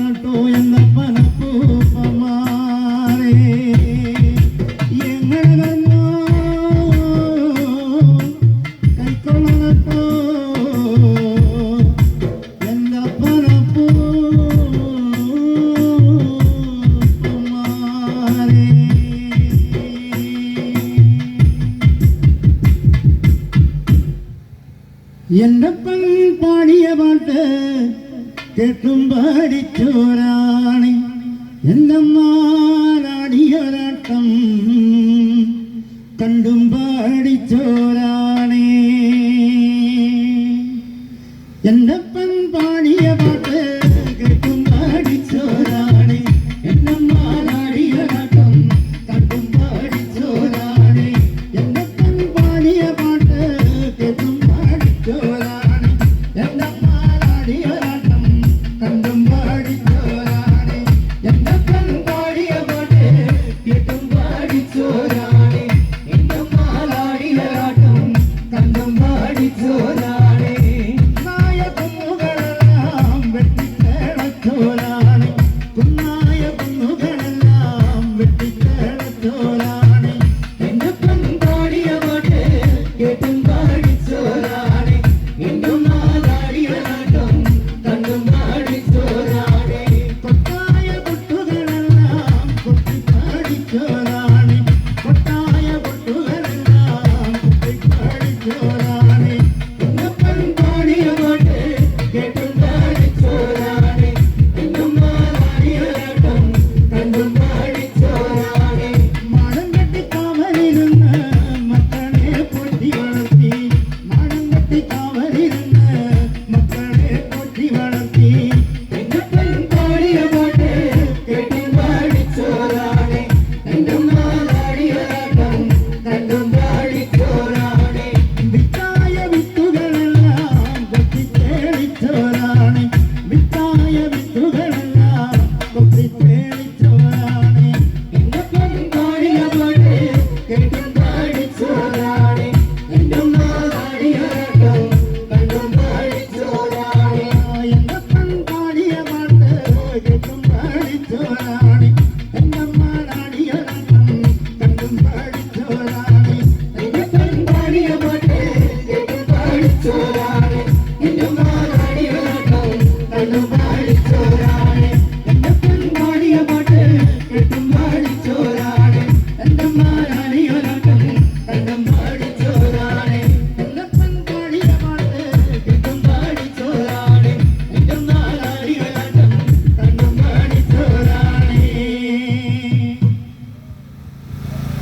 കൈക്കൊള്ളട്ടോ എന്ന പനപ്പൂപ്പമാരെ എങ്ങനെ കൈക്കൊള്ളട്ടോ എന്ന പനപ്പൂപ്പമാരെ എന്നപ്പൻ പാടിയ പാട്ട് കേട്ടും പാടിച്ചോരാണ് എന്നമ്മാടിയൊരാട്ടം കണ്ടും പാടിച്ചോരാണ് എന്നപ്പൻ പാടിയ പാട്ട് കേട്ടും പാടിച്ചോരാണ് എന്നമ്മാടിയൊരാട്ടം കണ്ടും പാടിച്ചോരാണ് എന്നപ്പൻ പാടിയ പാട്ട് കേട്ടും പാടിച്ചോരാണ് എന്നമ്മാടിയൊരാട്ടം കണ്ടും പാടിച്ചോരാണ് എന്നപ്പൻ പാടിയ പാട്ട് കേട്ടും പാടിച്ചോരാണ് എന്നമ്മാടിയൊരാട്ടം കണ്ടും പാടിച്ചോരാണ് നായ കുന്നുകളെല്ലാം വെട്ടിത്തേടച്ചോരാണ് കുന്നായ കുന്നുകളെല്ലാം വെട്ടിത്തേടച്ചോരാണ് എന്നപ്പൻ പാടിയ പാട്ട് കേട്ടും പാടിച്ചോരാണ് എന്നമ്മാടിയൊരാട്ടം കണ്ടും പാടിച്ചോരാണ് കൊട്ടായ പൊട്ടുകളെല്ലാം കൊട്ടിപ്പാടിച്ചോരാണ് കൊട്ടായ പൊട്ടുകളെല്ലാം കൊട്ടിപ്പാടിച്ചോരാണ് എന്നപ്പൻ പാടിയ പാട്ട് കേട്ടും പാടിച്ചോരാണ് എന്നമ്മാടിയൊരാട്ടം കണ്ടും പാടിച്ചോരാണ് മാടം കെട്ടി കാവലിരുന്ന് മക്കളെ പൊട്ടി വളർത്തി മാടം കെട്ടി കാവലിരുന്ന് മക്കളെ പൊട്ടി വളർത്തി എന്നപ്പൻ പാടിയ പാട്ട് കേട്ടും പാടിച്ചോരാണ് എന്നമ്മാടിയൊരാട്ടം കണ്ടും പാടിച്ചോരാണ് വിത്തായ വിത്തുകളെല്ലാം കൊത്തിത്തേളിച്ചോരാണ് വിത്തായ വിത്തുകളെല്ലാം കൊത്തിത്തേളിച്ചോരാണ് എന്നപ്പൻ പാടിയ പാട്ട് കേട്ടും പാടിച്ചോരാണ് എന്നമ്മാടിയൊരാട്ടം കണ്ടും പാടിച്ചോരാണ് എന്നപ്പൻ പാടിയ പാട്ട് കേട്ടും